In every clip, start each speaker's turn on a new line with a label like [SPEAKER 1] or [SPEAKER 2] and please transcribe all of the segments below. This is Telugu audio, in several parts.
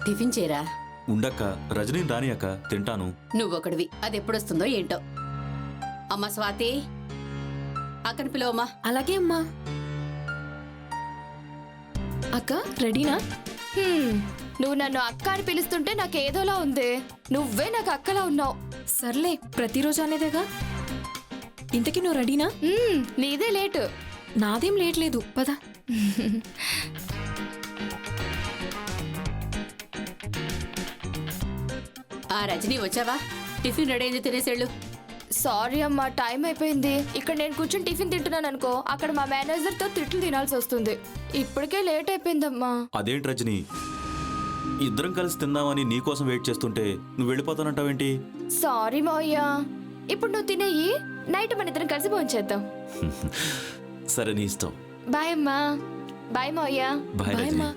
[SPEAKER 1] టిఫిన్ చేయరా.
[SPEAKER 2] ఉండక్క, రజనీ రాని అక్క, తింటాను.
[SPEAKER 1] నువ్వొకడివి, అది ఎప్పుడొస్తుందో ఏంటో. అమ్మ స్వాతి, అక్కని పిలవమ్మా.
[SPEAKER 3] అలాగే అమ్మా. అక్క రెడీనా?
[SPEAKER 4] నువ్వు నన్ను అక్క అని పిలుస్తుంటే నాకేదోలా ఉంది. నువ్వే నాకు అక్కలా ఉన్నావు.
[SPEAKER 3] సర్లే, ప్రతిరోజు అనేదేగా. ఇంతకీ నువ్వు రెడీనా?
[SPEAKER 4] నీదే లేటు.
[SPEAKER 3] నాదేం లేట్ లేదు, పద.
[SPEAKER 1] ఆ రజనీ వచ్చావా? టిఫిన్ రెడీ అయింది, తినేసేళ్ళు.
[SPEAKER 4] సారీ అమ్మా, టైం అయిపోయింది. ఇక్కడ నేను కూర్చొని టిఫిన్ తింటున్నాను అనుకో, అక్కడ మా మేనేజర్ తో తిట్లు తినాల్సి వస్తుంది. ఇప్పటికే లేట్ అయిపోయిందమ్మా.
[SPEAKER 2] అదేంటి రజనీ, ఇద్దరం కలిసి తిందామని నీకోసం వెయిట్ చేస్తుంటే నువ్వు వెళ్ళిపోతానంటావేంటి?
[SPEAKER 4] సారీ మావయ్య, ఇప్పుడు నువ్వు తినేయి, నైట్ మన ఇద్దరం కలిసి భోంచేద్దాం.
[SPEAKER 2] సరే, నీ ఇష్టం.
[SPEAKER 4] బాయ్ అమ్మా. బాయ్ మావయ్య.
[SPEAKER 2] Bye
[SPEAKER 3] bye
[SPEAKER 2] Rajani.
[SPEAKER 3] అమ్మా.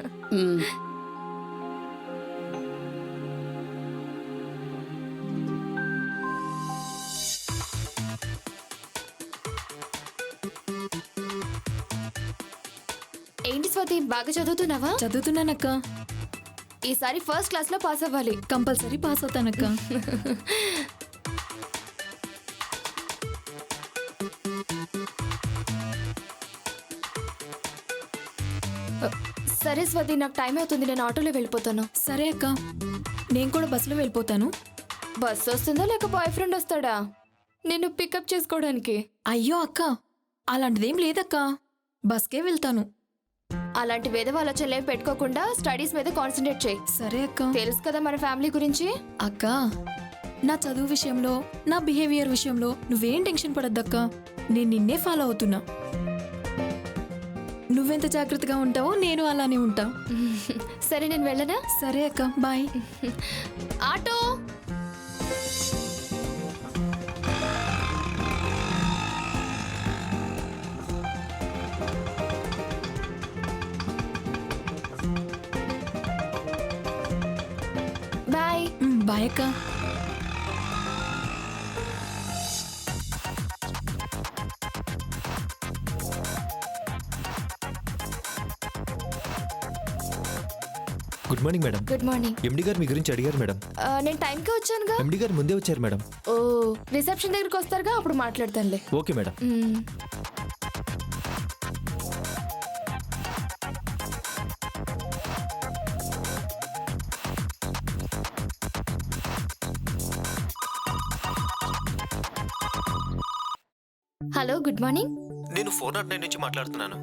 [SPEAKER 4] ఏంటి స్వాతి, బాగా చదువుతున్నావా?
[SPEAKER 3] చదువుతున్నానక్క.
[SPEAKER 4] ఈసారి ఫస్ట్ క్లాస్ లో పాస్ అవ్వాలి.
[SPEAKER 3] కంపల్సరీ పాస్ అవుతానక్క.
[SPEAKER 4] సరే స్వాతి, నాకు టైం అవుతుంది, నేను ఆటోలో వెళ్ళిపోతాను.
[SPEAKER 3] సరే అక్క, నేను కూడా బస్సులో వెళ్ళిపోతాను.
[SPEAKER 4] బస్ వస్తుందా లేక బాయ్ ఫ్రెండ్ వస్తాడా నిన్ను పికప్ చేసుకోవడానికి?
[SPEAKER 3] అయ్యో అక్క, అలాంటిదేం లేదక్క, బస్కే వెళ్తాను.
[SPEAKER 4] అలాంటి వేద ఆలోచనలు ఏం పెట్టుకోకుండా స్టడీస్ మీద కాన్సన్ట్రేట్ చేయి.
[SPEAKER 3] సరే అక్క.
[SPEAKER 4] తెలుసు కదా మన ఫ్యామిలీ గురించి.
[SPEAKER 3] అక్క, నా చదువు విషయంలో, నా బిహేవియర్ విషయంలో నువ్వేం టెన్షన్ పడద్దక్క. నేను నిన్నే ఫాలో అవుతున్నా. నువ్వెంత జాగ్రత్తగా ఉంటావో నేను అలానే ఉంటా.
[SPEAKER 4] సరే, నేను వెళ్ళనా?
[SPEAKER 3] సరే అక్క, బాయ్.
[SPEAKER 4] ఆటో. బాయ్.
[SPEAKER 3] బాయ్ అక్క.
[SPEAKER 5] Good morning madam.
[SPEAKER 4] Good morning.
[SPEAKER 5] MD గారు మీ గురించి అడిగారు మేడం.
[SPEAKER 4] నేను టైంకి వచ్చానుగా.
[SPEAKER 5] ఎండి గారు ముందే వచ్చారు మేడం.
[SPEAKER 4] ఓ, రిసెప్షన్ దగ్గరికి వస్తారుగా, అప్పుడు మాట్లాడతానులే.
[SPEAKER 5] Okay madam.
[SPEAKER 4] Hello, good morning.
[SPEAKER 5] నేను 409 నుంచి మాట్లాడుతున్నాను.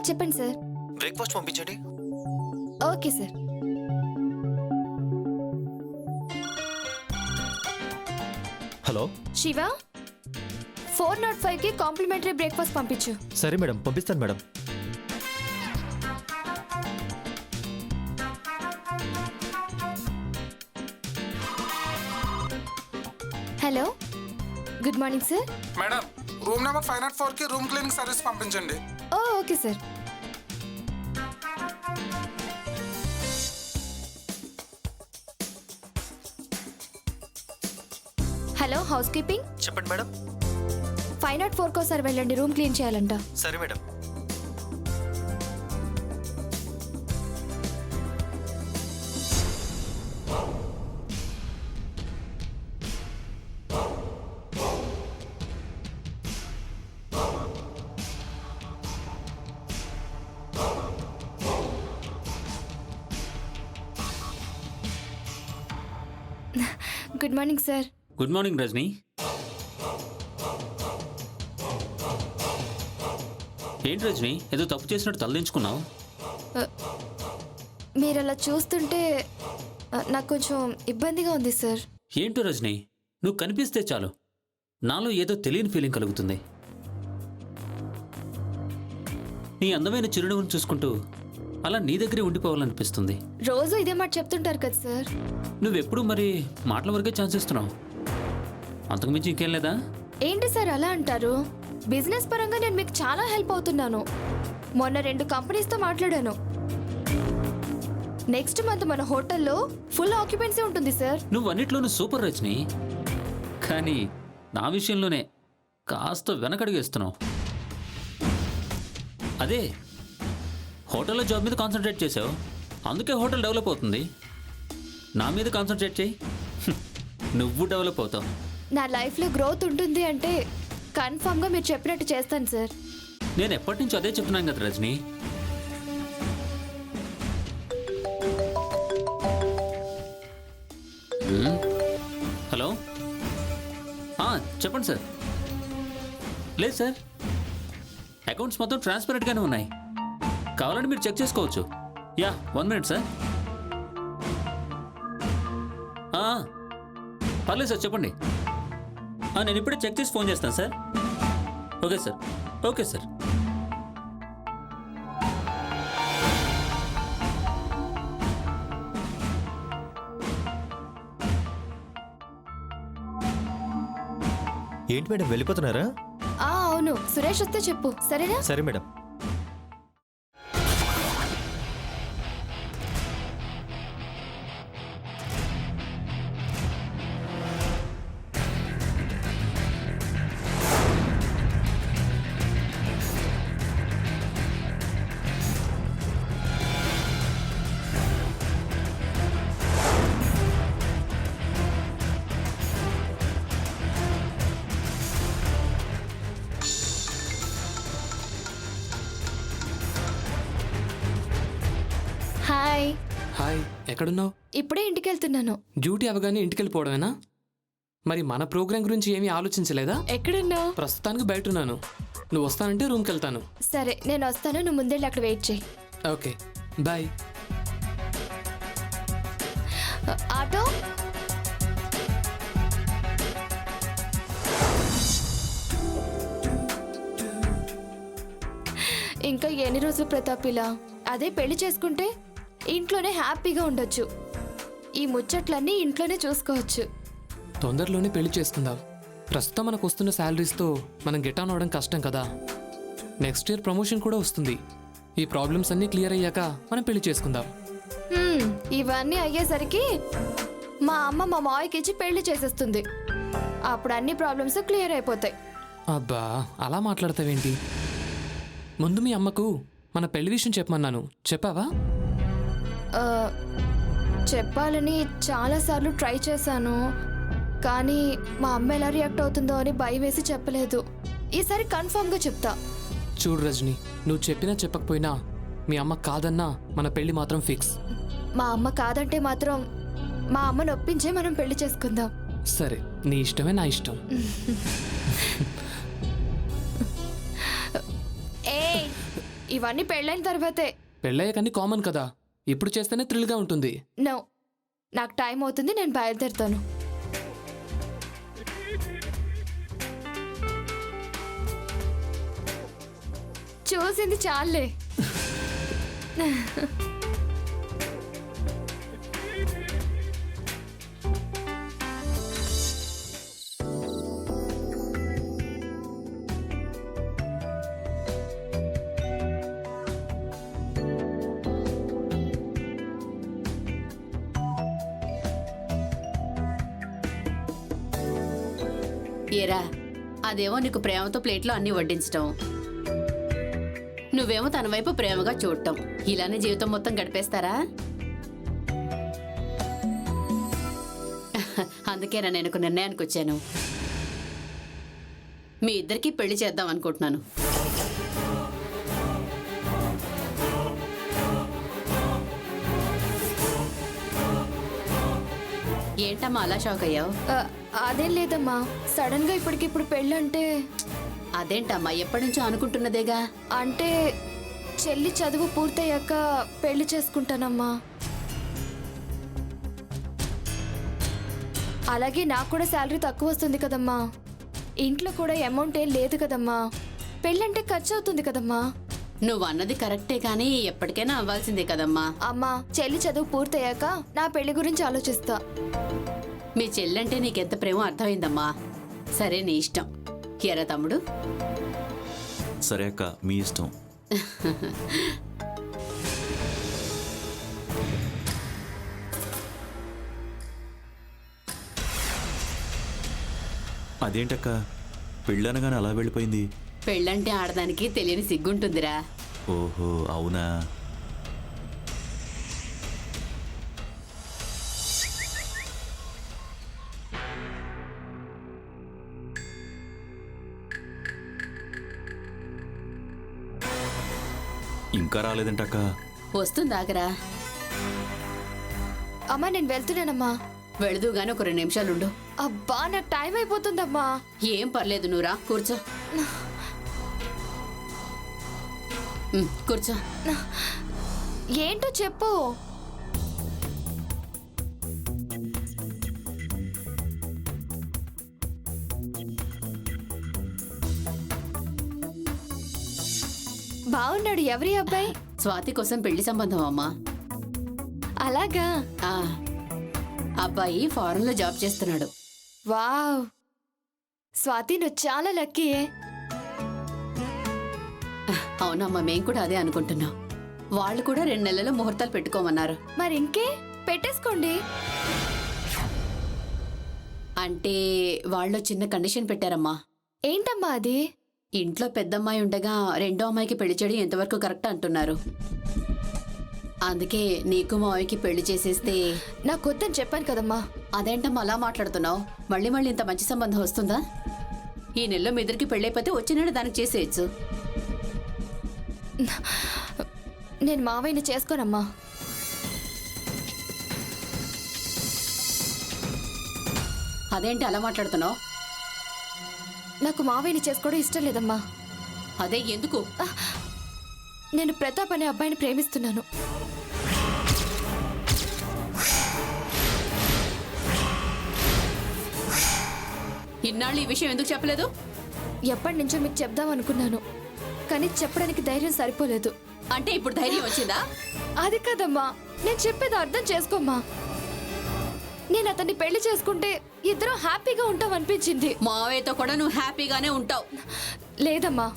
[SPEAKER 4] చెప్పండి సార్.
[SPEAKER 5] బ్రేక్ఫాస్ట్ పంపించండి.
[SPEAKER 4] Okay sir.
[SPEAKER 5] హలో
[SPEAKER 4] శివ, 405 కి కాంప్లిమెంటరీ బ్రేక్ఫాస్ట్ పంపించు.
[SPEAKER 5] సరే మేడం, పంపిస్తాను madam.
[SPEAKER 4] Hello, good morning sir.
[SPEAKER 6] Madam, room number 504 కి రూమ్ క్లీనింగ్ సర్వీస్ పంపించండి.
[SPEAKER 4] Okay sir. Hello, housekeeping.
[SPEAKER 5] చెప్పండి మేడం.
[SPEAKER 4] 504 కోసారి వెళ్ళండి, రూమ్ క్లీన్ చేయాలంట.
[SPEAKER 5] సరే madam.
[SPEAKER 4] Good morning sir.
[SPEAKER 7] Good morning Rajani. ఏంటి రజనీ, ఏదో తప్పు చేసినట్టు తలదించుకున్నావు?
[SPEAKER 4] మీరు అలా చూస్తుంటే నాకు కొంచెం ఇబ్బందిగా ఉంది సార్.
[SPEAKER 7] ఏంటో రజనీ, నువ్వు కనిపిస్తే చాలు నాలో ఏదో తెలియని ఫీలింగ్ కలుగుతుంది. నీ అందమైన చిరునవ్వును చూసుకుంటూ అలా నీ దగ్గరే ఉండిపోవాలనిపిస్తుంది.
[SPEAKER 4] రోజు ఇదే మాట చెప్తుంటారు కదా సార్.
[SPEAKER 7] నువ్వెప్పుడు మరి మాటల వరకే ఛాన్స్ ఇస్తున్నావు, అంతకు మించి ఇంకేం లేదా?
[SPEAKER 4] ఏంటి సార్ అలా అంటారు? బిజినెస్ పరంగా నేను మీకు చాలా హెల్ప్ అవుతున్నాను. మొన్న 2 కంపెనీస్తో మాట్లాడాను. నెక్స్ట్ మంత్ మన హోటల్లో ఫుల్ ఆక్యుపెన్సీ ఉంటుంది సార్.
[SPEAKER 7] నువ్వు అన్నిట్లోనూ సూపర్ రజనీ, కానీ నా విషయంలోనే కాస్త వెనకడుగేస్తున్నావు. అదే హోటల్లో జాబ్ మీద కాన్సన్ట్రేట్ చేసావు, అందుకే హోటల్ డెవలప్ అవుతుంది. నా మీద కాన్సన్ట్రేట్ చేయి. నువ్వు డెవలప్ అవుతావు.
[SPEAKER 4] నా లైఫ్లో గ్రోత్ ఉంటుంది అంటే కన్ఫామ్గా మీరు చెప్పినట్టు చేస్తాను సార్.
[SPEAKER 7] నేను ఎప్పటి నుంచి అదే చెప్తున్నాను కదా రజనీ. హలో, చెప్పండి సార్. లేదు సార్, అకౌంట్స్ మొత్తం ట్రాన్స్పరెంట్గానే ఉన్నాయి. కావాలంటే మీరు చెక్ చేసుకోవచ్చు. Yeah, 1 minute sir. పర్లేదు సార్, చెప్పండి. నేను ఇప్పుడే చెక్ చేసి ఫోన్ చేస్తాను sir. Okay sir, okay sir.
[SPEAKER 5] ఏంటి మేడం వెళ్ళిపోతున్నారా?
[SPEAKER 4] అవును, సురేష్ వస్తే చెప్పు, సరేనా?
[SPEAKER 5] సరే మేడం.
[SPEAKER 4] హాయ్.
[SPEAKER 8] హాయ్, ఎక్కడున్నావు?
[SPEAKER 4] ఇప్పుడే ఇంటికి వెళ్తున్నాను.
[SPEAKER 8] డ్యూటీ అవగానే ఇంటికి వెళ్ళిపోవడమేనా? మరి మన ప్రోగ్రాం గురించి ఏమీ ఆలోచించలేదా?
[SPEAKER 4] ఎక్కడున్నావు?
[SPEAKER 8] ప్రస్తుతానికి బయట ఉన్నాను. నువ్వు వస్తానంటే రూమ్కి వెళ్తాను.
[SPEAKER 4] సరే, నేను వస్తాను, నువ్వు ముందెళ్ళి అక్కడ వెయిట్ చేయి.
[SPEAKER 8] Okay, bye.
[SPEAKER 4] ఆటో. ఇంకా ఎన్ని రోజులు ప్రతాప్ ఇలా? అదే పెళ్లి చేసుకుంటే ఇంట్లోనే హ్యాపీగా ఉండొచ్చు. ఈ ముచ్చట్లన్నీ ఇంట్లోనే చూసుకోవచ్చు.
[SPEAKER 8] తొందరలోనే పెళ్లి చేసుకుందాం. ప్రస్తుతం మనకు వస్తున్న శాలరీస్తో మనం గెట్ ఆన్ అవ్వడం కష్టం కదా. నెక్స్ట్ ఇయర్ ప్రమోషన్ కూడా వస్తుంది. ఈ ప్రాబ్లమ్స్ అన్నీ క్లియర్ అయ్యాక మనం పెళ్లి చేసుకుందాం.
[SPEAKER 4] ఇవన్నీ అయ్యేసరికి మా అమ్మ మా మావయ్యకి ఇచ్చి పెళ్లి చేసేస్తుంది. అప్పుడు అన్ని ప్రాబ్లమ్స్ క్లియర్ అయిపోతాయి.
[SPEAKER 8] అబ్బా, అలా మాట్లాడతావేంటి? ముందు మీ అమ్మకు మన పెళ్లి విషయం చెప్పమన్నాను, చెప్పావా?
[SPEAKER 4] చెప్పాలని చాలాసార్లు ట్రై చేశాను, కానీ మా అమ్మ ఎలా రియాక్ట్ అవుతుందో అని భయం వేసి చెప్పలేదు. ఈసారి కన్ఫర్మ్గా చెప్తా.
[SPEAKER 8] చూడు రజని, నువ్వు చెప్పినా చెప్పకపోయినా మీ అమ్మ కాదన్నా మన పెళ్లి మాత్రం ఫిక్స్.
[SPEAKER 4] మా అమ్మ కాదంటే మాత్రం మా అమ్మను ఒప్పించే మనం పెళ్లి చేసుకుందాం.
[SPEAKER 8] సరే, నీ ఇష్టమే నా ఇష్టం.
[SPEAKER 4] ఇవన్నీ పెళ్ళైన తర్వాతే.
[SPEAKER 8] పెళ్ళయ్యాక అన్ని కామన్ కదా, ఇప్పుడు చేస్తేనే థ్రిల్గా ఉంటుంది.
[SPEAKER 4] నో, నాకు టైం అవుతుంది, నేను బయలుదేరుతాను. చూసింది చాలే.
[SPEAKER 1] ఏరా, అదేమో నీకు ప్రేమతో ప్లేట్లో అన్ని వడ్డించటం, నువ్వేమో తన వైపు ప్రేమగా చూడటం. ఇలానే జీవితం మొత్తం గడిపేస్తారా? అందుకేనా నేను ఒక నిర్ణయానికి వచ్చాను. మీ ఇద్దరికి పెళ్లి చేద్దాం అనుకుంటున్నాను. ఏంటమ్మా అలా షాక్ అయ్యావు?
[SPEAKER 4] అదేం లేదమ్మా, సడన్ గా ఇప్పటికిప్పుడు పెళ్ళంటే.
[SPEAKER 1] అదేంటమ్మా, ఎప్పటి నుంచో అనుకుంటున్నదేగా.
[SPEAKER 4] అంటే చెల్లి చదువు పూర్తయ్యాక పెళ్లి చేసుకుంటానమ్మా. అలాగే నాకు కూడా శాలరీ తక్కువ వస్తుంది కదమ్మా. ఇంట్లో కూడా అమౌంట్ ఏం లేదు కదమ్మా. పెళ్ళంటే ఖర్చు అవుతుంది కదమ్మా.
[SPEAKER 1] నువ్వు అన్నది కరెక్టే, కానీ ఎప్పటికైనా అవ్వాల్సిందే కదమ్మా.
[SPEAKER 4] అమ్మా, చెల్లి చదువు పూర్తయ్యాక నా పెళ్లి గురించి ఆలోచిస్తా.
[SPEAKER 1] మీ చెల్లంటే నీకెంత ప్రేమో అర్థమైందమ్మా. సరే, నీ ఇష్టం. ఎరా తమ్ముడు?
[SPEAKER 2] సరే అక్క, మీ ఇష్టం. అదేంటక్క, పెళ్ళనగానే అలా వెళ్ళిపోయింది?
[SPEAKER 1] పెళ్ళంటే ఆడదానికి తెలియని సిగ్గుంటుందిరా.
[SPEAKER 2] ఓహో, అవునా? ఇంకా రాలేదంటక్క.
[SPEAKER 1] వస్తుందాగరా.
[SPEAKER 4] అమ్మా నేను వెళ్తున్నానమ్మా.
[SPEAKER 1] వెళదుగాని ఒక 2 నిమిషాలుండు.
[SPEAKER 4] అబ్బా నాకు టైం అయిపోతుందమ్మా.
[SPEAKER 1] ఏం పర్లేదు, నువ్వురా కూర్చో. కూర్చో.
[SPEAKER 4] ఏంటో చెప్పు. బాగున్నాడు. ఎవరి అబ్బాయి?
[SPEAKER 1] స్వాతి కోసం పెళ్లి సంబంధం అమ్మా.
[SPEAKER 4] అలాగా.
[SPEAKER 1] ఆ, అబ్బాయి ఫారెన్ లో జాబ్ చేస్తున్నాడు.
[SPEAKER 4] వావ్, స్వాతి నువ్వు చాలా లక్కీయే.
[SPEAKER 1] అవునమ్మా, మేం కూడా అదే అనుకుంటున్నాం. వాళ్ళు కూడా 2 నెలల్లో ముహూర్తాలు పెట్టుకోమన్నారు.
[SPEAKER 4] మరి ఇంకే పెట్టేసుకోండి.
[SPEAKER 1] అంటే వాళ్ళు చిన్న కండిషన్ పెట్టారమ్మా.
[SPEAKER 4] ఏంటమ్మా అది?
[SPEAKER 1] ఇంట్లో పెద్దమ్మాయి ఉండగా 2వ అమ్మాయికి పెళ్లి చేయడం ఎంతవరకు కరెక్ట్ అంటున్నారు. అందుకే నీకు మావికి పెళ్లి చేసేస్తే.
[SPEAKER 4] నాకు వద్దని చెప్పాను కదమ్మా.
[SPEAKER 1] అదేంటమ్మా అలా మాట్లాడుతున్నావు? మళ్ళీ మళ్ళీ ఇంత మంచి సంబంధం వస్తుందా? ఈ నెలలో మీ ఇద్దరికి పెళ్ళైపోతే వచ్చే నెల దానికి చేసేయచ్చు.
[SPEAKER 4] నేను మావయ్యని చేసుకోనమ్మా.
[SPEAKER 1] అదేంటి అలా మాట్లాడుతున్నావు?
[SPEAKER 4] నాకు మావయ్యని చేసుకోవడం ఇష్టం లేదమ్మా.
[SPEAKER 1] అదే ఎందుకు?
[SPEAKER 4] నేను ప్రతాప్ అనే అబ్బాయిని ప్రేమిస్తున్నాను.
[SPEAKER 1] ఇన్నాళ్ళు ఈ విషయం ఎందుకు చెప్పలేదు?
[SPEAKER 4] ఎప్పటి నుంచో మీకు చెప్దాం అనుకున్నాను, కానీ చెప్పడానికి ధైర్యం సరిపోలేదు.
[SPEAKER 1] అంటే ఇప్పుడు ధైర్యం వచ్చిందా?
[SPEAKER 4] అది కదమ్మా, నేను చెప్పేది అర్థం చేసుకోమ్మా. నేను అతన్ని పెళ్లి చేసుకుంటే ఇద్దరం హ్యాపీగా ఉంటాం అనిపించింది.
[SPEAKER 1] మావయ్యతో కూడా నువ్వు హ్యాపీగానే ఉంటావు.
[SPEAKER 4] లేదమ్మా,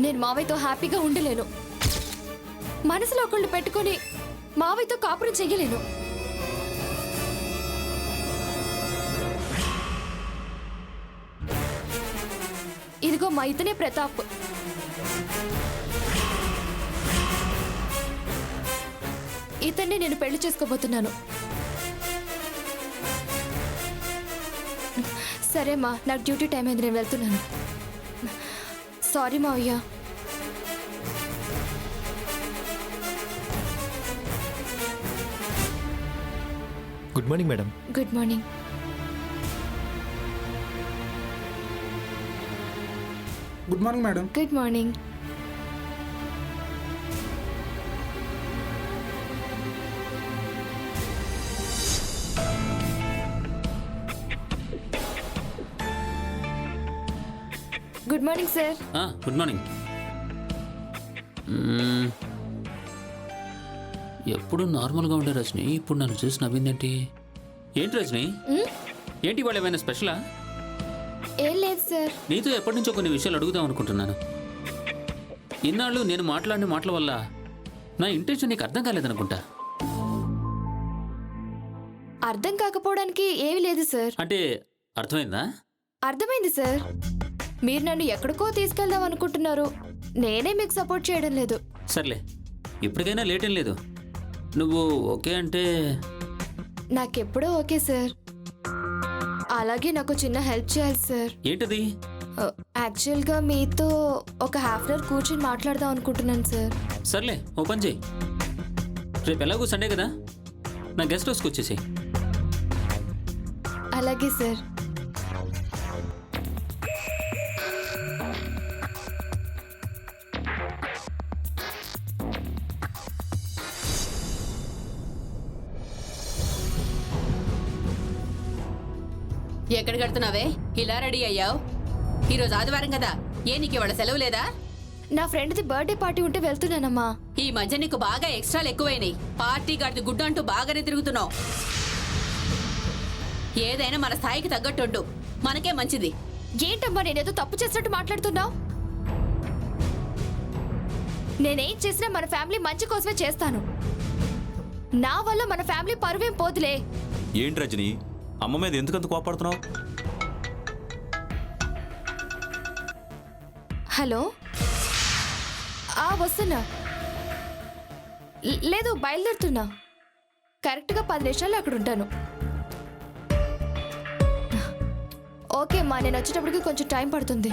[SPEAKER 4] నేను మావయ్యతో హ్యాపీగా ఉండలేను. మనసులో ఒకళ్ళు పెట్టుకొని మావయ్యతో కాపురం చెయ్యలేను. ఇదిగో మా ఇతనే ప్రతాప్. ఇతన్ని నేను పెళ్లి చేసుకోబోతున్నాను. సరేమ్మా, నాకు డ్యూటీ టైం అయింది, నేను వెళ్తున్నాను. సారీ మావయ్య.
[SPEAKER 5] Good morning madam.
[SPEAKER 4] Good morning.
[SPEAKER 6] Good morning madam.
[SPEAKER 4] Good morning. Good morning sir.
[SPEAKER 7] Good morning. ఎప్పుడు నార్మల్గా ఉండే రజని ఇప్పుడు నన్ను చూసి నవ్విందేంటి? ఏంటి రజని, ఏంటి వాళ్ళు ఏమైనా స్పెషలా?
[SPEAKER 4] ఏం లేదు సార్.
[SPEAKER 7] నీతో ఎప్పటి నుంచో కొన్ని విషయాలు అడుగుదాం అనుకుంటున్నాను. ఇన్నాళ్ళు నేను మాట్లాడిన మాటల వల్ల నా ఇంటెన్షన్ నీకు అర్థం కాలేదనుకుంటా.
[SPEAKER 4] అర్థం కాకపోవడానికి ఏమీ లేదు సార్.
[SPEAKER 7] అంటే అర్థమైందా?
[SPEAKER 4] అర్థమైంది సార్. మీరు నన్ను ఎక్కడికో తీసుకెళ్దాం అనుకుంటున్నారు, నేనే మీకు సపోర్ట్ చేయడం లేదు.
[SPEAKER 7] సర్లే, ఇప్పటికైనా లేట్ ఏం లేదు. నువ్వు ఓకే అంటే
[SPEAKER 4] నాకెప్పుడో ఓకే సార్. అలాగే నాకు చిన్న హెల్ప్ చేయాలి సార్.
[SPEAKER 7] ఏంటది?
[SPEAKER 4] యాక్చువల్గా మీతో ఒక హాఫ్ అన్ అవర్ కూర్చొని మాట్లాడదాం అనుకుంటున్నాను సార్.
[SPEAKER 7] సర్లే, ఓ పని చేయి. రేపు ఎలాగో సండే కదా, నా గెస్ట్ హౌస్కి వచ్చేసి.
[SPEAKER 4] అలాగే సార్.
[SPEAKER 1] ఎక్కడ కడుతున్నావే? ఇలా రెడీ అయ్యావు? ఈరోజు ఆదివారం కదా, ఏ నీకు ఇవాళ సెలవు లేదా?
[SPEAKER 4] నా ఫ్రెండ్ది బర్త్డే పార్టీ ఉంటే వెళ్తున్నానమ్మా.
[SPEAKER 1] ఈ మధ్య నీకు బాగా ఎక్స్ట్రాలు ఎక్కువైనాయి. పార్టీ గాడిది గుడ్డు అంటూ బాగానే తిరుగుతున్నావు. ఏదైనా మన స్థాయికి తగ్గట్టుండు, మనకే మంచిది.
[SPEAKER 4] ఏంటమ్మా నేనేదో తప్పు చేసినట్టు మాట్లాడుతున్నావు? నేనేం చేసినా మన ఫ్యామిలీ మంచి కోసమే చేస్తాను. నా వల్ల మన ఫ్యామిలీ పరువేం పోదులే.
[SPEAKER 2] ఏంటి రజని, అమ్మ మీద ఎందుకంత కోపడుతున్నావు?
[SPEAKER 4] హలో, వస్తున్నా. లేదు, బయలుదేరుతున్నా. కరెక్ట్గా 10 నిమిషాల్లో అక్కడ ఉంటాను. ఓకే అమ్మా, నేను వచ్చేటప్పటికి కొంచెం టైం పడుతుంది.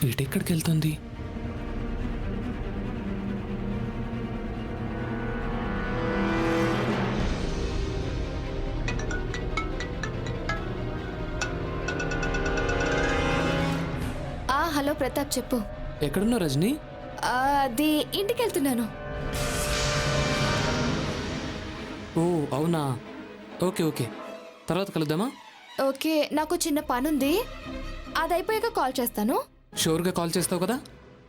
[SPEAKER 8] ఎక్కడికి వెళ్తుంది?
[SPEAKER 4] హలో ప్రతాప్ చెప్పు.
[SPEAKER 8] ఎక్కడున్నావు రజనీ?
[SPEAKER 4] అది ఇంటికి వెళ్తున్నాను.
[SPEAKER 8] ఓ అవునా, ఓకే ఓకే, తర్వాత కలుద్దామా?
[SPEAKER 4] ఓకే, నాకు చిన్న పని ఉంది, అది అయిపోయాక కాల్ చేస్తాను.
[SPEAKER 8] షూర్గా కాల్ చేస్తావు కదా?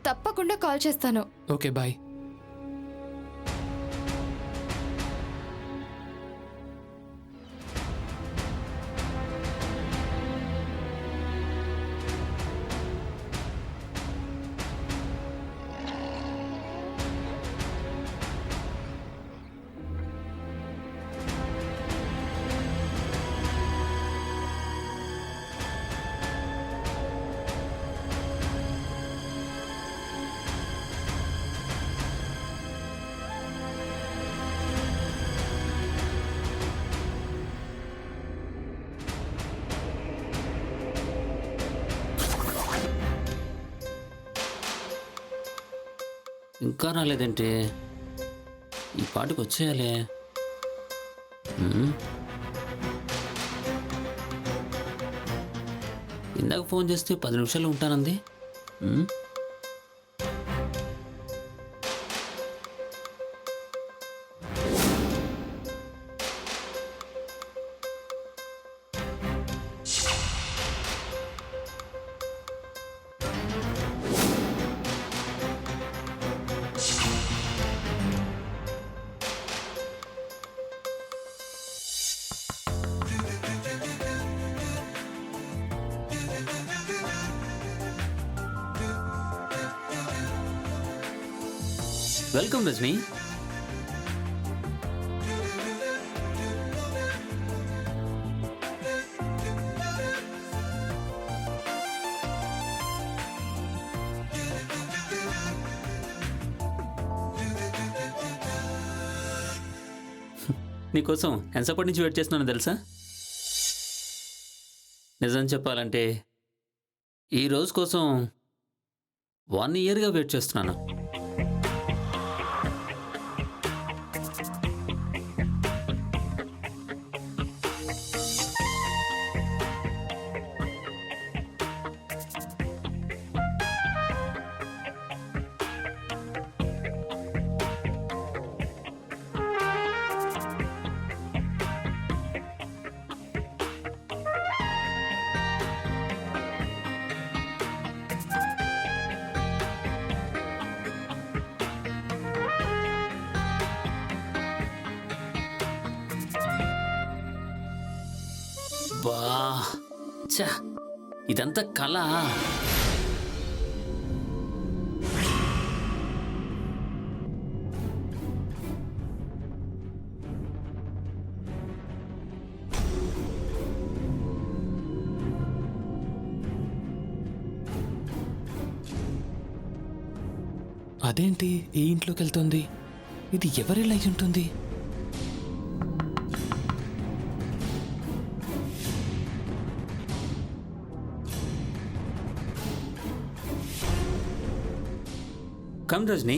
[SPEAKER 4] తప్పకుండా కాల్ చేస్తాను.
[SPEAKER 8] Okay bye.
[SPEAKER 7] ఇంకా రాలేదంటే ఈ పాటికి వచ్చేయాలి. ఇందాక ఫోన్ చేస్తే 10 నిమిషాలు ఉంటానంది. వెల్కమ్ రజనీ. నీకోసం ఎంతసేపటి నుంచి వెయిట్ చేస్తున్నానో తెలుసా? నిజం చెప్పాలంటే ఈ రోజు కోసం 1 ఇయర్గా వెయిట్ చేస్తున్నాను. బా ఛా, ఇదంతా కళ.
[SPEAKER 8] అదేంటి ఈ ఇంట్లోకి వెళ్తుంది? ఇది ఎవరిలా అయి ఉంటుంది?
[SPEAKER 7] కమ్ రజనీ.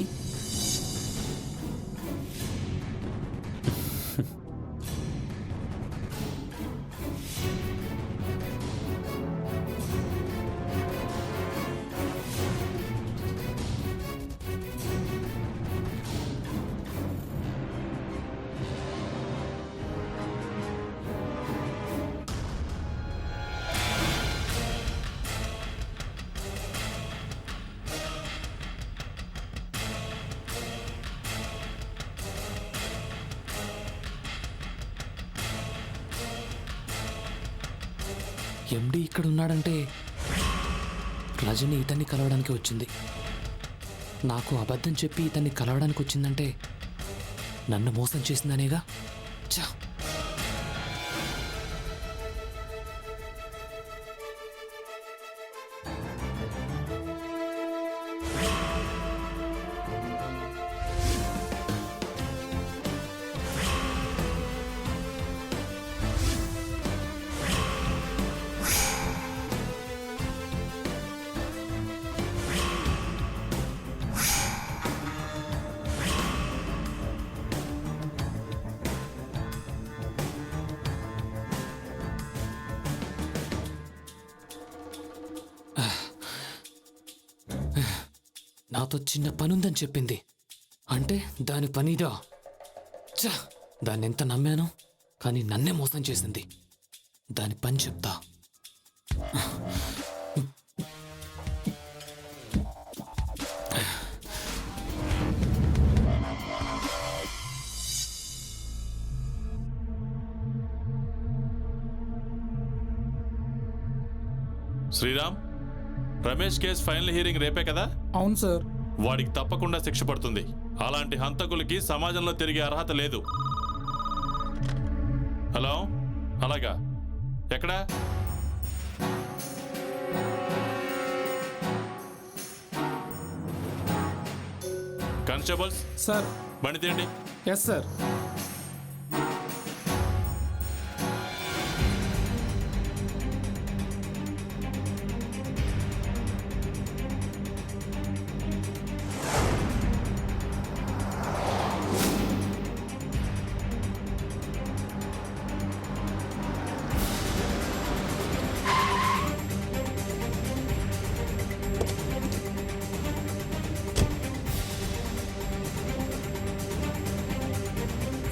[SPEAKER 8] ఎండి ఇక్కడ ఉన్నాడంటే రజని ఇతన్ని కలవడానికి వచ్చింది. నాకు అబద్ధం చెప్పి ఇతన్ని కలవడానికి వచ్చిందంటే నన్ను మోసం చేసిందనేగా. ఛా! నాతో చిన్న పనుందని చెప్పింది. అంటే దాని పనిదా? ఛ! దాన్ని ఎంత నమ్మానో, కానీ నన్నే మోసం చేసింది. దాని పని చెప్తా.
[SPEAKER 9] Shriram, Ramesh case final hearing రేపే కదా?
[SPEAKER 6] అవును సార్.
[SPEAKER 9] వాడికి తప్పకుండా శిక్ష పడుతుంది. అలాంటి హంతకులకి సమాజంలో తిరిగే అర్హత లేదు. హలో, అలాగా? ఎక్కడా? Constables
[SPEAKER 6] sir.
[SPEAKER 9] బండి తీయండి.
[SPEAKER 6] Yes sir.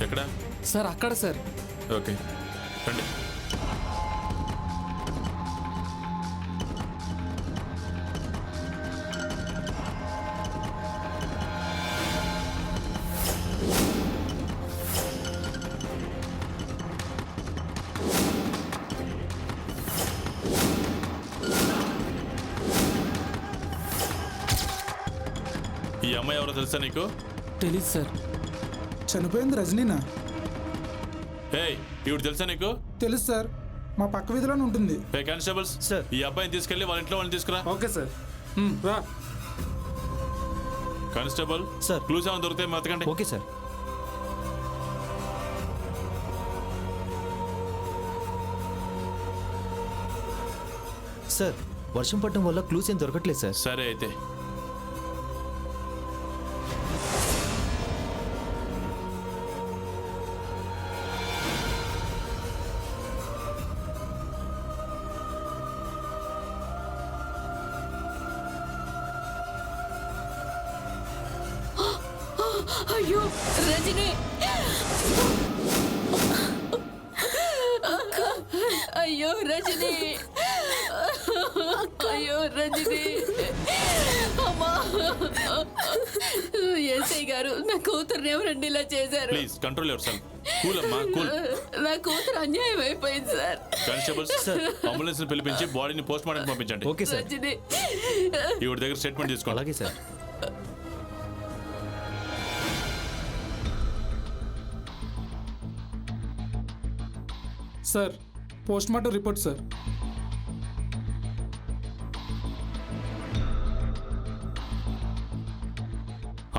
[SPEAKER 9] ఎక్కడా?
[SPEAKER 8] సార్ అక్కడ సార్.
[SPEAKER 9] ఓకే, రండి. ఈ అమ్మాయి ఎవరో తెలుసా నీకు?
[SPEAKER 8] తెలీదు సార్.
[SPEAKER 6] చనిపోయింది రజనీనా?
[SPEAKER 9] ఏయ్, ఇవిడు తెలుసా నీకు?
[SPEAKER 6] తెలుసు సార్, మా పక్క వీధిలోనే ఉంటుంది.
[SPEAKER 9] ఏ కానిస్టేబుల్స్,
[SPEAKER 5] సార్.
[SPEAKER 9] ఈ అబ్బాయిని తీసుకెళ్లి వాళ్ళ ఇంట్లో వాళ్ళని తీసుకురా.
[SPEAKER 6] Okay sir. రా.
[SPEAKER 9] Constable
[SPEAKER 5] sir.
[SPEAKER 9] క్లూస్ ఏమైనా దొరికితే వెతకండి.
[SPEAKER 5] Okay sir. సార్, వర్షం పడడం వల్ల క్లూస్ ఏం దొరకట్లేదు సార్.
[SPEAKER 9] సరే అయితే.
[SPEAKER 1] అయ్యో రజని, అయ్యో రజని, అయ్యో రజని, అమ్మా. ఎస్ఐ గారు, నా కూతుర్ని ఎవరండి ఇలా చేశారు?
[SPEAKER 9] Please control your self. Cool అమ్మా, కూల్.
[SPEAKER 1] నా కూతురు అన్యాయం అయిపోయింది సార్.
[SPEAKER 9] కానిస్టేబుల్స్, అంబులెన్స్ ని పిలిపించి బాడీని పోస్ట్ మార్టం పంపించండి.
[SPEAKER 5] Okay sir.
[SPEAKER 1] రజని,
[SPEAKER 9] ఈవిడ దగ్గర స్టేట్మెంట్ తీసుకోండి.
[SPEAKER 5] అలాగే sir.
[SPEAKER 6] Sir, post mortem report sir.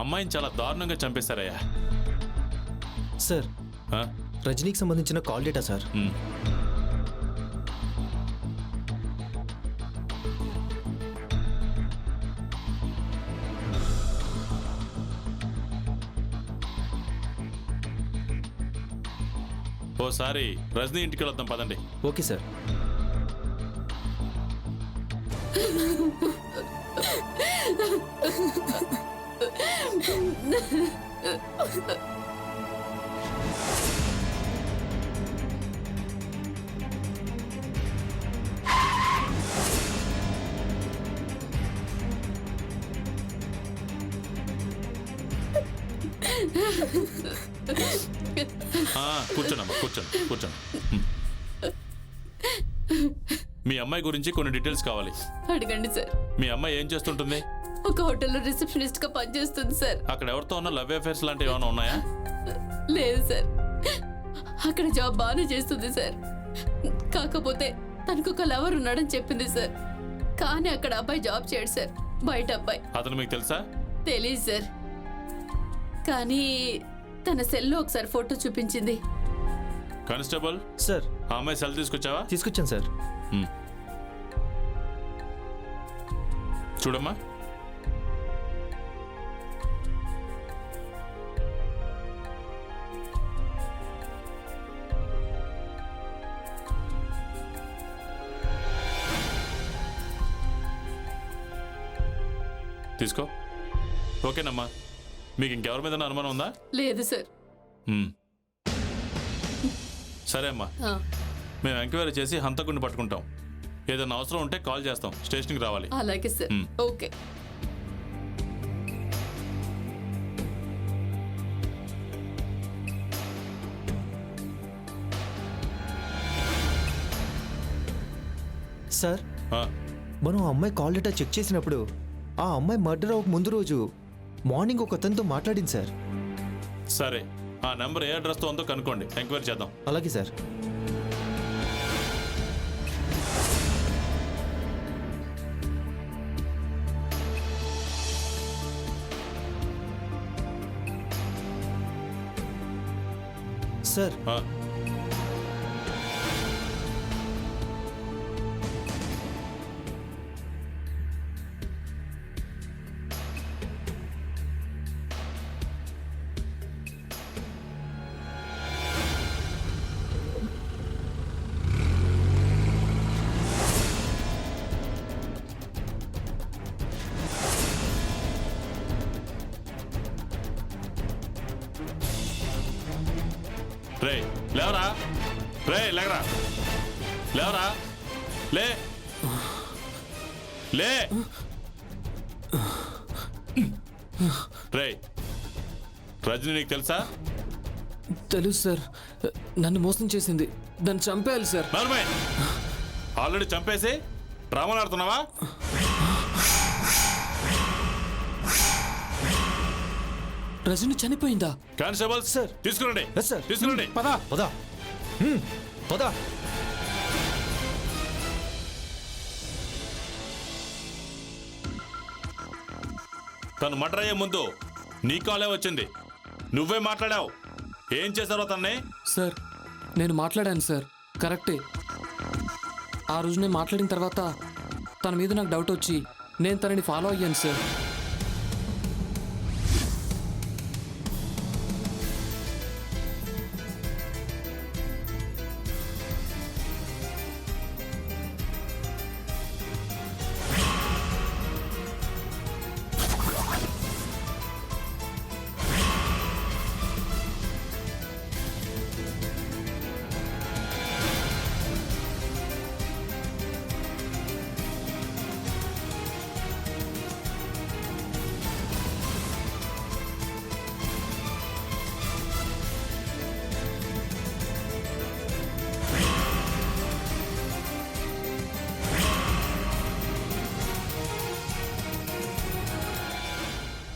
[SPEAKER 9] అమ్మాయిని చాలా దారుణంగా చంపేశారయ్యా.
[SPEAKER 5] సార్,
[SPEAKER 9] ఆ?
[SPEAKER 5] రజనీకి సంబంధించిన కాల్ డేటా సార్.
[SPEAKER 9] ఉమ్. ఓసారి రజనీ ఇంటికి వెళ్దాం పదండి.
[SPEAKER 5] Okay sir.
[SPEAKER 9] కూర్చోండమ్మా, కూర్చోండి, కూర్చోండి. మీ అమ్మాయి గురించి కొన్ని డీటెయిల్స్ కావాలి.
[SPEAKER 1] అడగండి సార్.
[SPEAKER 9] మీ అమ్మాయి ఏం చేస్తుంటుంది?
[SPEAKER 1] ఒక హోటల్లో రిసెప్షనిస్ట్ గా పనిచేస్తుంది సార్.
[SPEAKER 9] అక్కడ ఎవరితో ఉన్న లవ్ అఫేర్స్ లాంటివి ఏమైనా ఉన్నాయా?
[SPEAKER 1] లేదు సార్, అక్కడ జాబ్ బాగానే చేస్తుంది సార్. కాకపోతే తనకు ఒక లవర్ ఉన్నాడని చెప్పింది సార్. కానీ అక్కడ అబ్బాయి జాబ్ చేయడు సార్, బయట అబ్బాయి.
[SPEAKER 9] అతను మీకు తెలుసా?
[SPEAKER 1] తెలీదు సార్, కానీ తన సెల్లో ఒకసారి ఫోటో చూపించింది.
[SPEAKER 9] Constable
[SPEAKER 5] sir.
[SPEAKER 9] ఆ అమ్మాయి సెల్ తీసుకొచ్చావా?
[SPEAKER 5] తీసుకొచ్చాను సార్.
[SPEAKER 9] చూడమ్మా. తీసుకో. ఓకేనమ్మా. మీకు ఇంకెవరి మీద అనుమానం ఉందా?
[SPEAKER 1] లేదు సార్.
[SPEAKER 9] మ్మ్. సరే అమ్మా,
[SPEAKER 1] ఆ,
[SPEAKER 9] మేము ఎంక్వైరీ చేసి హంతకుడిని పట్టుకుంటాం. ఏదైనా అవసరం ఉంటే కాల్ చేస్తాం. స్టేషన్కి రావాలి.
[SPEAKER 1] అలాగే సార్.
[SPEAKER 9] మ్.
[SPEAKER 1] ఓకే.
[SPEAKER 5] సార్,
[SPEAKER 9] ఆ,
[SPEAKER 5] మనం ఆ అమ్మాయి కాల్ డేటా చెక్ చేసినప్పుడు ఆ అమ్మాయి మర్డర్ అవ్వక ముందు రోజు మార్నింగ్ ఒక అతనితో మాట్లాడింది సార్.
[SPEAKER 9] సరే, ఆ నెంబర్ ఏ అడ్రస్తో ఉందో కనుక్కోండి. ఎంక్వైరీ చేద్దాం.
[SPEAKER 5] అలాగే సార్. సార్,
[SPEAKER 9] ఆ, రే లేవరా, రే లేవరా, లేవరా, లే లే. రే, రజని నీకు తెలుసా?
[SPEAKER 8] తెలుసు సార్, నన్ను మోసం చేసింది. దాన్ని చంపేయాలి సార్.
[SPEAKER 9] నార్మల్ ఆల్రెడీ చంపేసి డ్రామాలు ఆడుతున్నావా?
[SPEAKER 8] రజని చనిపోయిందా?
[SPEAKER 9] Constable
[SPEAKER 5] sir.
[SPEAKER 9] తీసుకురండి.
[SPEAKER 5] Yes sir.
[SPEAKER 9] తీసుకురండి.
[SPEAKER 5] పదా పదా పదా.
[SPEAKER 9] తను మర్డర్ అయ్యే ముందు నీ కాలే వచ్చింది. నువ్వే మాట్లాడావు. ఏం చేశారో తన్నే?
[SPEAKER 8] సార్, నేను మాట్లాడాను సార్, కరెక్టే. ఆ రోజు నేను మాట్లాడిన తర్వాత తన మీద నాకు డౌట్ వచ్చి నేను తనని ఫాలో అయ్యాను సార్.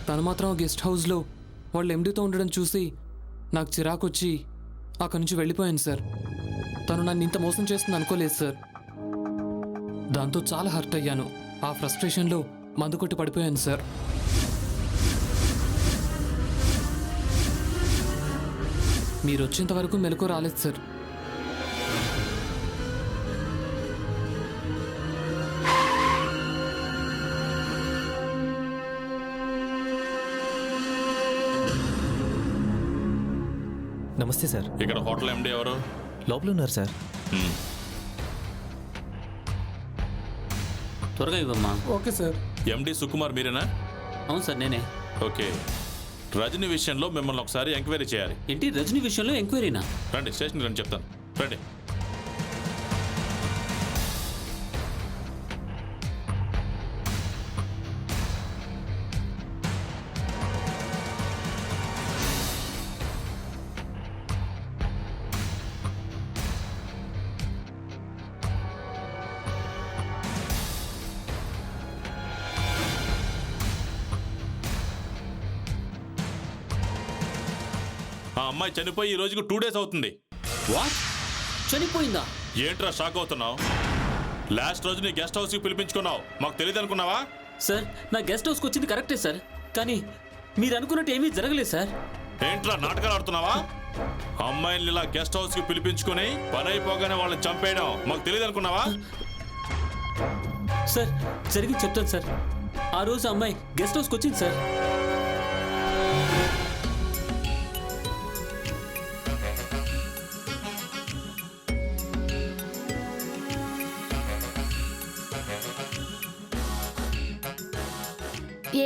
[SPEAKER 8] తను మాత్రం గెస్ట్ హౌస్లో వాళ్ళు ఎండితో ఉండడం చూసి నాకు చిరాకు వచ్చి అక్కడి నుంచి వెళ్ళిపోయాను సార్. తను నన్ను ఇంత మోసం చేస్తుంది అనుకోలేదు సార్. దాంతో చాలా హర్ట్ అయ్యాను. ఆ ఫ్రస్ట్రేషన్లో మందు కొట్టి పడిపోయాను సార్. మీరు వచ్చేంత వరకు మెలకు రాలేదు సార్.
[SPEAKER 5] నమస్తే సార్.
[SPEAKER 9] ఇక్కడ హోటల్ ఎండి ఎవరు?
[SPEAKER 5] లోపల ఉన్నారు సార్.
[SPEAKER 7] త్వరగా ఇవ్వమ్మా.
[SPEAKER 8] Okay sir.
[SPEAKER 9] ఎండి సుకుమార్ మీరేనా?
[SPEAKER 7] అవును సార్, నేనే.
[SPEAKER 9] ఓకే. రజని విషయంలో మిమ్మల్ని ఒకసారి ఎంక్వైరీ చేయాలి.
[SPEAKER 7] ఏంటి రజని విషయంలో ఎంక్వైరీనా?
[SPEAKER 9] రండి, స్టేషన్కి రండి, చెప్తాను. రండి. ఆ అమ్మాయి చనిపోయి ఈ రోజుకు 2 days అవుతుంది.
[SPEAKER 7] వాట్? చనిపోయిందా?
[SPEAKER 9] ఏంట్రా షాక్ అవుతున్నావు? లాస్ట్ రోజు నీ గెస్ట్ హౌస్కి పిలిపించుకున్నావు. మాకు తెలియదు అనుకున్నావా?
[SPEAKER 7] సార్, నా గెస్ట్ హౌస్కి వచ్చింది కరెక్టే సార్, కానీ మీరు అనుకున్నట్టు ఏమీ జరగలేదు సార్.
[SPEAKER 9] ఏంట్రా నాటకాలు ఆడుతున్నావా? అమ్మాయిల్ని ఇలా గెస్ట్ హౌస్కి పిలిపించుకుని పని అయిపోగానే వాళ్ళని చంపేయడం మాకు తెలియదు అనుకున్నావా?
[SPEAKER 7] సార్, జరిగింది చెప్తాను సార్. ఆ రోజు అమ్మాయి గెస్ట్ హౌస్కి వచ్చింది సార్.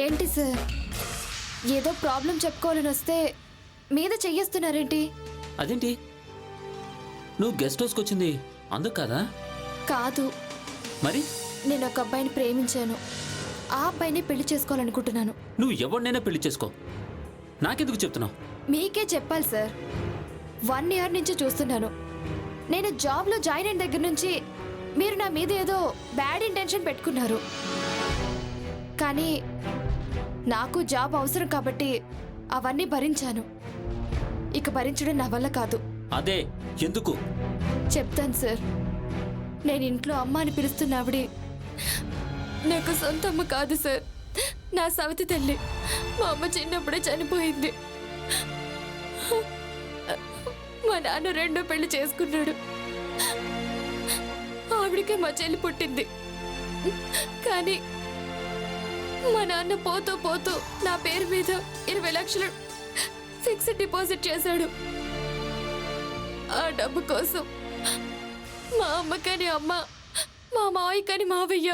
[SPEAKER 4] ఏంటి సార్? ఏదో ప్రాబ్లం చెప్పుకోవాలని వస్తే మీద చెయ్యేస్తున్నారేంటి?
[SPEAKER 7] అదేంటి నువ్వు గెస్ట్ హౌస్కి వచ్చింది అందుకు కదా?
[SPEAKER 4] కాదు,
[SPEAKER 7] మరి
[SPEAKER 4] నేను ఒక అబ్బాయిని ప్రేమించాను. ఆ అబ్బాయిని పెళ్లి చేసుకోవాలనుకుంటున్నాను.
[SPEAKER 7] నువ్వు ఎవరినైనా పెళ్లి చేసుకో, నాకెందుకు చెప్తున్నావు?
[SPEAKER 4] మీకే చెప్పాలి సార్. 1 ఇయర్ నుంచి చూస్తున్నాను. నేను జాబ్లో జాయిన్ అయిన దగ్గర నుంచి మీరు నా మీద ఏదో బ్యాడ్ ఇంటెన్షన్ పెట్టుకున్నారు. కానీ నాకు జాబ్ అవసరం కాబట్టి అవన్నీ భరించాను. ఇక భరించడం నా వల్ల కాదు.
[SPEAKER 7] అదే ఎందుకు?
[SPEAKER 4] చెప్తాను సార్. నేను ఇంట్లో అమ్మ అని పిలుస్తున్న ఆవిడే నాకు సొంత అమ్మ కాదు సార్, నా సవతి తల్లి. మా అమ్మ చిన్నప్పుడే చనిపోయింది. మా నాన్న 2వ పెళ్లి చేసుకున్నాడు. ఆవిడకే మా చెల్లి పుట్టింది. కానీ మా నాన్న పోతూ పోతూ నా పేరు మీద 20 లక్షలు ఫిక్స్డ్ డిపాజిట్ చేశాడు. ఆ డబ్బు కోసం మా అమ్మ కాని అమ్మ, మా మావయ్య కాని మావయ్య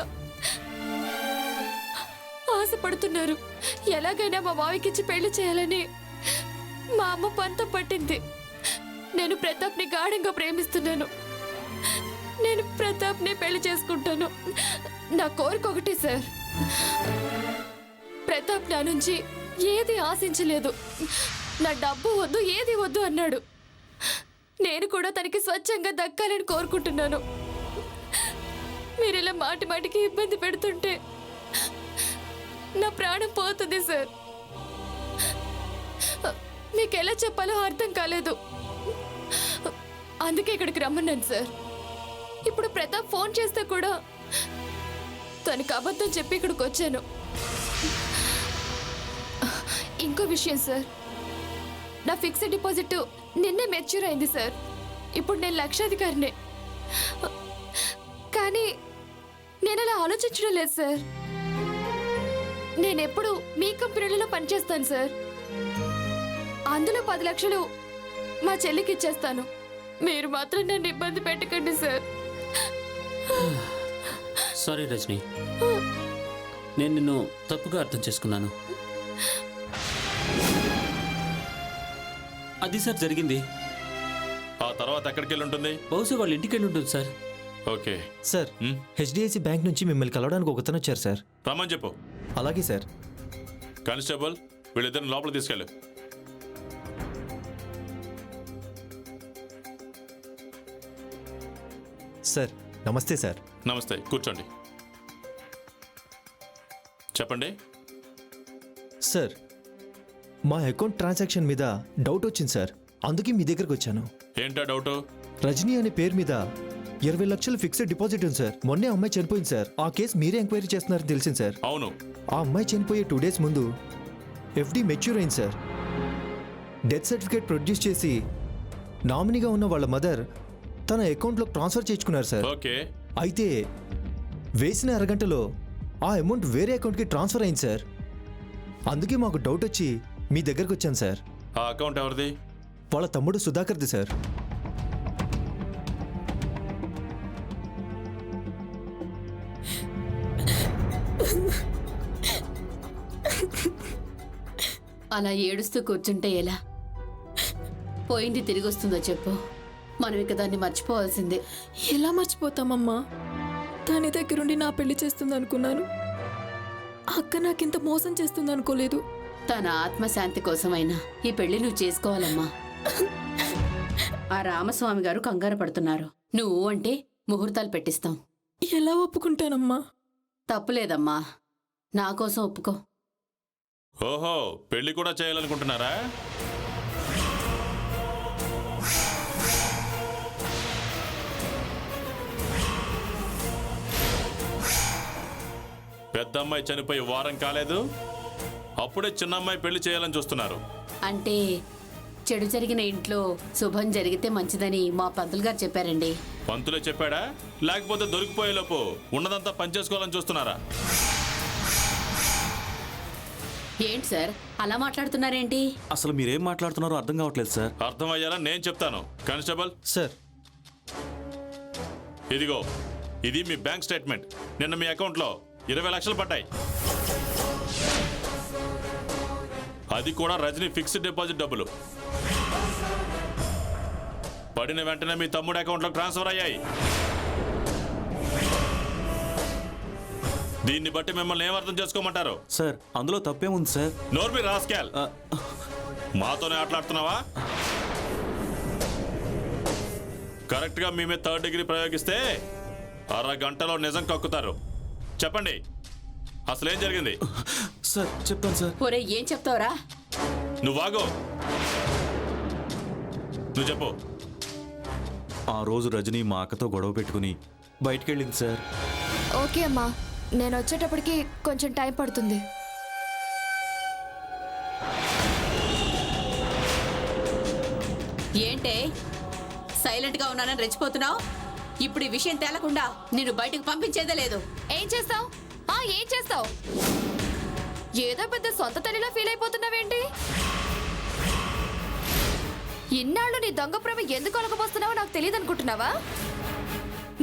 [SPEAKER 4] ఆశపడుతున్నారు. ఎలాగైనా మా మావయ్యకి ఇచ్చి పెళ్లి చేయాలని మా అమ్మ పంతం పట్టింది. నేను ప్రతాప్ని గాఢంగా ప్రేమిస్తున్నాను. నేను ప్రతాప్ని పెళ్లి చేసుకుంటాను. నా కోరిక ఒకటే సార్, ప్రతాప్ నా నుంచి ఏది ఆశించలేదు. నా డబ్బు వద్దు, ఏది వద్దు అన్నాడు. నేను కూడా తనకి స్వచ్ఛంగా దక్కాలని కోరుకుంటున్నాను. మీరు ఇలా మాటి మాటికి ఇబ్బంది పెడుతుంటే నా ప్రాణం పోతుంది సార్. మీకు ఎలా చెప్పాలో అర్థం కాలేదు. అందుకే ఇక్కడికి రమ్మన్నాను సార్. ఇప్పుడు ప్రతాప్ ఫోన్ చేస్తే కూడా తనకు అబద్ధం చెప్పి ఇక్కడికి వచ్చాను. ఇంకో విషయం సార్, నా ఫిక్స్డ్ డిపాజిట్ నిన్నే మెచ్యూర్ అయింది సార్. ఇప్పుడు నేను లక్షాధికారినే. కానీ నేను అలా ఆలోచించడం లేదు సార్. నేనెప్పుడు మీ కంపెనీలలో పనిచేస్తాను సార్. అందులో 10 లక్షలు మా చెల్లికి ఇచ్చేస్తాను. మీరు మాత్రం నన్ను ఇబ్బంది పెట్టకండి సార్.
[SPEAKER 7] సారీ రజని, నేను నిన్ను తప్పుగా అర్థం చేసుకున్నాను. అది సార్ జరిగింది.
[SPEAKER 9] ఆ తర్వాత ఎక్కడికి వెళ్ళి ఉంటుంది?
[SPEAKER 7] బహుశా వాళ్ళ ఇంటికి వెళ్ళి ఉంటుంది sir.
[SPEAKER 9] Okay,
[SPEAKER 5] sir, HDFC bank నుంచి మిమ్మల్ని కలవడానికి ఒకతను వచ్చారు సార్.
[SPEAKER 9] రమ్మని చెప్పు.
[SPEAKER 5] అలాగే సార్.
[SPEAKER 9] కానిస్టేబుల్, వీళ్ళిద్దరిని లోపల తీసుకెళ్ళు.
[SPEAKER 5] సార్ నమస్తే సార్.
[SPEAKER 9] నమస్తే, కూర్చోండి. చెప్పండి.
[SPEAKER 5] సార్, మా అకౌంట్ ట్రాన్సాక్షన్ మీద డౌట్ వచ్చింది సార్. అందుకే మీ దగ్గరకు వచ్చాను.
[SPEAKER 9] ఏంటా డౌటు?
[SPEAKER 5] రజనీ అనే పేరు మీద 20 లక్షలు ఫిక్స్డ్ డిపాజిట్ ఉంది సార్. మొన్నే అమ్మాయి చనిపోయింది సార్. ఆ కేసు మీరే ఎంక్వైరీ చేస్తున్నారని తెలిసింది సార్.
[SPEAKER 9] అవును.
[SPEAKER 5] ఆ అమ్మాయి చనిపోయే 2 డేస్ ముందు ఎఫ్డి మెచ్యూర్ అయింది సార్. డెత్ సర్టిఫికేట్ ప్రొడ్యూస్ చేసి నామినీగా ఉన్న వాళ్ళ మదర్ తన అకౌంట్లో ట్రాన్స్ఫర్ చేసుకున్నారు సార్.
[SPEAKER 9] ఓకే.
[SPEAKER 5] అయితే వేసిన అరగంటలో ఆ అమౌంట్ వేరే అకౌంట్కి ట్రాన్స్ఫర్ అయింది సార్. అందుకే మాకు డౌట్ వచ్చి మీ దగ్గరకు వచ్చాను సార్.
[SPEAKER 9] ఆ అకౌంట్ ఎవరిది?
[SPEAKER 5] వాళ్ళ తమ్ముడు సుధాకర్ది సార్.
[SPEAKER 1] అలా ఏడుస్తూ కూర్చుంటే ఎలా? పోయింది తిరిగి వస్తుందో చెప్పు. మనం ఇక దాన్ని మర్చిపోవాల్సిందే.
[SPEAKER 3] ఎలా మర్చిపోతామమ్మా? దాని దగ్గరుండి నా పెళ్లి చేస్తుంది అనుకున్నాను. అక్క నాకింత మోసం చేస్తుంది అనుకోలేదు.
[SPEAKER 1] తన ఆత్మశాంతి కోసమైనా ఈ పెళ్లి నువ్వు చేసుకోవాలమ్మా. ఆ రామస్వామి గారు కంగారు పడుతున్నారు. నువ్వు అంటే ముహూర్తాలు పెట్టిస్తాం.
[SPEAKER 3] ఎలా ఒప్పుకుంటానమ్మా?
[SPEAKER 1] తప్పులేదమ్మా, నా కోసం ఒప్పుకో.
[SPEAKER 9] ఓహో, పెళ్లి కూడా చేయాలనుకుంటున్నారా? పెద్ద అమ్మాయి చనిపోయి వారం కాలేదు, అప్పుడే చిన్న అమ్మాయి పెళ్లి చేయాలని చూస్తున్నారు.
[SPEAKER 1] అంటే చెడు జరిగిన ఇంట్లో శుభం జరిగితే మంచిదని మా పంతులు గారు చెప్పారండి.
[SPEAKER 9] పంతులే చెప్పాడా, లేకపోతే దొరికిపోయేలోపు ఉన్నదంతా పనిచేసుకోవాలని చూస్తున్నారా?
[SPEAKER 1] ఏంటి సార్ అలా మాట్లాడుతున్నారేంటి?
[SPEAKER 2] అసలు మీరేం మాట్లాడుతున్నారో అర్థం కావట్లేదు సార్.
[SPEAKER 9] అర్థమయ్యేలా నేను చెప్తాను. కానిస్టేబుల్
[SPEAKER 5] సార్,
[SPEAKER 9] ఇదిగో, ఇది మీ బ్యాంక్ స్టేట్మెంట్. నిన్న మీ అకౌంట్లో 20 లక్షలు పడ్డాయి. అది కూడా రజనీ ఫిక్స్డ్ డిపాజిట్ డబ్బులు పడిన వెంటనే మీ తమ్ముడు అకౌంట్లో ట్రాన్స్ఫర్ అయ్యాయి. దీన్ని బట్టి మిమ్మల్ని ఏమర్థం చేసుకోమంటారు?
[SPEAKER 2] సార్ అందులో తప్పేముంది సార్?
[SPEAKER 9] నోర్మి రాస్కాల్, మాతోనే ఆటలాడుతున్నావా? కరెక్ట్గా మీ మీద 3rd డిగ్రీ ప్రయోగిస్తే అరగంటలో నిజం కక్కుతారు. చెప్పండి, అసలేం జరిగింది?
[SPEAKER 2] సార్ చెప్తాను సార్.
[SPEAKER 1] ఒరే ఏం చెప్తావురా?
[SPEAKER 9] నువ్వు వాగో, నువ్వు చెప్పు.
[SPEAKER 2] ఆ రోజు రజనీ మా అక్కతో గొడవ పెట్టుకుని బయటికెళ్ళింది సార్.
[SPEAKER 4] ఓకే అమ్మా, నేను వచ్చేటప్పటికి కొంచెం టైం పడుతుంది.
[SPEAKER 1] ఏంటే సైలెంట్ గా ఉన్నానని రెచ్చిపోతున్నావు? ఇప్పుడు ఈ విషయం తేలకుండా నిన్ను బయటకు పంపించేదే లేదు.
[SPEAKER 4] ఏం చేస్తావు? ఏం చేస్తావు? ఏదో పెద్ద సొంత తల్లిలో ఫీల్ అయిపోతున్నావేంటి? ఇన్నాళ్ళు నీ దొంగ ప్రేమ ఎందుకు ఒలకపోస్తున్నావో నాకు తెలియదు అనుకుంటున్నావా?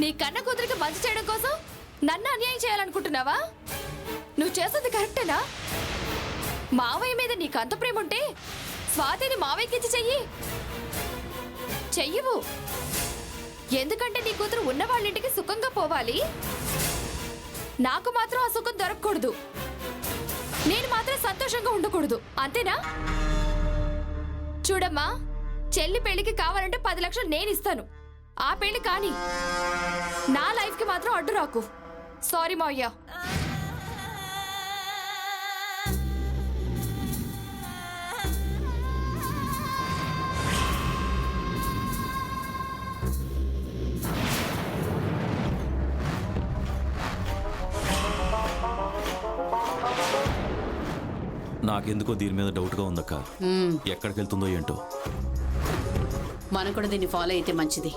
[SPEAKER 4] నీ కన్న కూతురికి మంచి చేయడం కోసం నన్ను అన్యాయం చేయాలనుకుంటున్నావా? నువ్వు చేస్తుంది కరెక్టేనా? మావయ్య మీద నీకు అంత ప్రేమ ఉంటే స్వాతిని మావయ్యకిచ్చి చెయ్యవు. ఎందుకంటే నీ కూతురు ఉన్న వాళ్ళ ఇంటికి సుఖంగా పోవాలి, నాకు మాత్రం ఆ సుఖం దొరకకూడదు, నేను మాత్రం సంతోషంగా ఉండకూడదు, అంతేనా? చూడమ్మా, చెల్లి పెళ్లికి కావాలంటే 10 లక్షలు నేను ఇస్తాను. ఆ పెళ్లి కాని నా లైఫ్కి మాత్రం అడ్డు రాకు. సారీ మావయ్య.
[SPEAKER 2] నాకెందుకో దీని మీద డౌట్గా ఉందక్క. ఎక్కడికి వెళ్తుందో ఏంటో.
[SPEAKER 1] మనం కూడా దీన్ని ఫాలో అయితే మంచిది.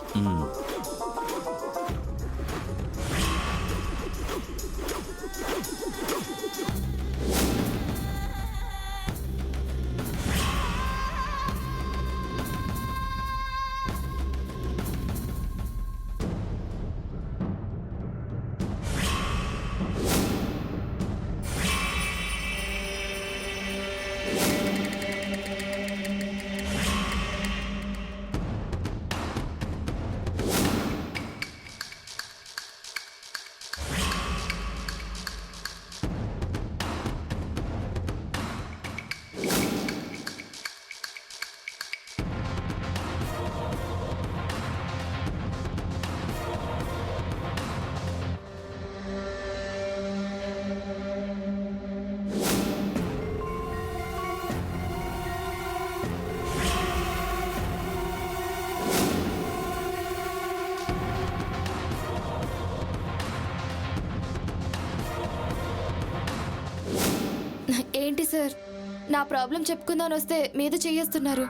[SPEAKER 4] ఏంటి సార్, నా ప్రాబ్లం చెప్పుకుందాని వస్తే మీద చేయేస్తున్నారు.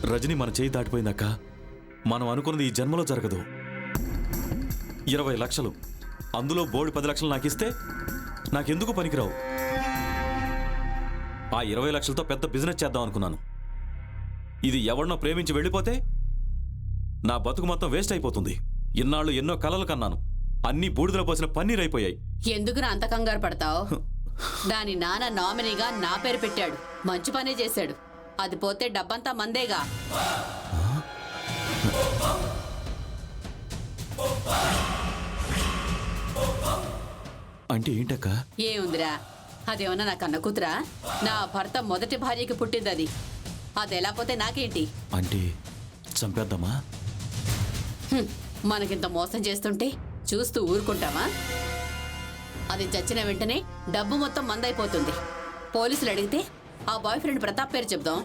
[SPEAKER 2] రజనీ మన చేయి దాటిపోయిందక్క. మనం అనుకున్నది ఈ జన్మలో జరగదు. 20 లక్షలు, అందులో బోర్డు 10 లక్షలు నాకిస్తే నాకెందుకు పనికిరావు. ఆ 20 లక్షలతో పెద్ద బిజినెస్ చేద్దాం అనుకున్నాను. ఇది ఎవరినో ప్రేమించి వెళ్ళిపోతే నా బతుకు మొత్తం వేస్ట్ అయిపోతుంది. ఇన్నాళ్ళు ఎన్నో కలలు కన్నాను, అన్నీ బూడిదలో పోసిన పన్నీర్ అయిపోయాయి.
[SPEAKER 1] ఎందుకురా అంత కంగారు పడతావు? దాని నాన్న నామినీగా నా పేరు పెట్టాడు, మంచి పనే చేశాడు. అది పోతే డబ్బంతా మందేగా.
[SPEAKER 2] అంటే ఏంటక్క?
[SPEAKER 1] ఏముందిరా, అదేమన్నా నా కన్న కూతురా? నా భర్త మొదటి భార్యకి పుట్టింది అది. అది ఎలా పోతే నాకేంటి?
[SPEAKER 2] అంటే చంపేద్దామా?
[SPEAKER 1] మనకింత మోసం చేస్తుంటే చూస్తూ ఊరుకుంటామా? అది చచ్చిన వెంటనే డబ్బు మొత్తం మందైపోతుంది. పోలీసులు అడిగితే ఆ బాయ్ ఫ్రెండ్ ప్రతాప్ పేరు చెప్దాం.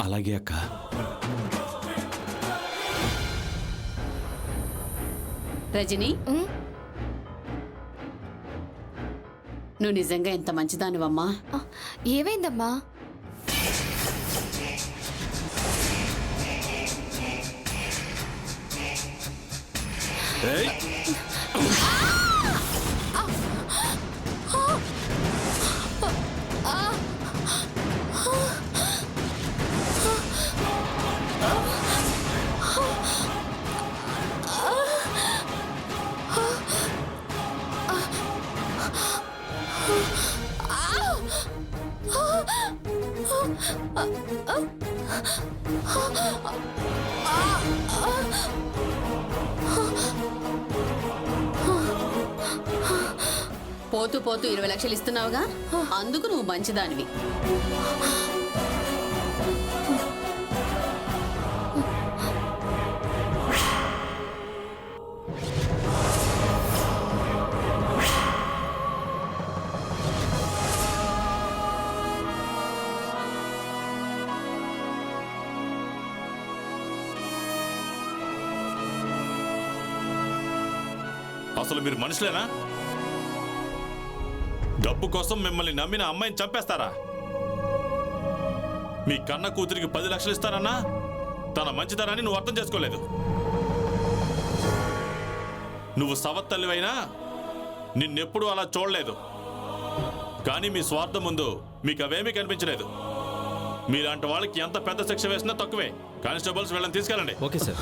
[SPEAKER 2] అలాగే అక్క.
[SPEAKER 1] రజనీ, నువ్వు నిజంగా ఎంత మంచిదానివమ్మా.
[SPEAKER 4] ఆ, ఏమైందమ్మా?
[SPEAKER 2] ఏయ్!
[SPEAKER 1] పోతూ పోతూ 20 లక్షలు ఇస్తున్నావుగా, అందుకు నువ్వు మంచిదానివి.
[SPEAKER 9] అసలు మీరు మనుషులేనా? డబ్బు కోసం మిమ్మల్ని నమ్మిన అమ్మాయిని చంపేస్తారా? మీ కన్న కూతురికి 10 లక్షలు ఇస్తారన్నా తన మంచితనాన్ని నువ్వు అర్థం చేసుకోలేదు. నువ్వు సవత్తల్లివైనా నిన్నెప్పుడూ అలా చూడలేదు. కానీ మీ స్వార్థం ముందు మీకు అవేమీ కనిపించలేదు. మీలాంటి వాళ్ళకి ఎంత పెద్ద శిక్ష వేసినా తక్కువే. కానిస్టేబుల్స్ వీళ్ళని తీసుకెళ్ళండి.
[SPEAKER 5] Okay sir.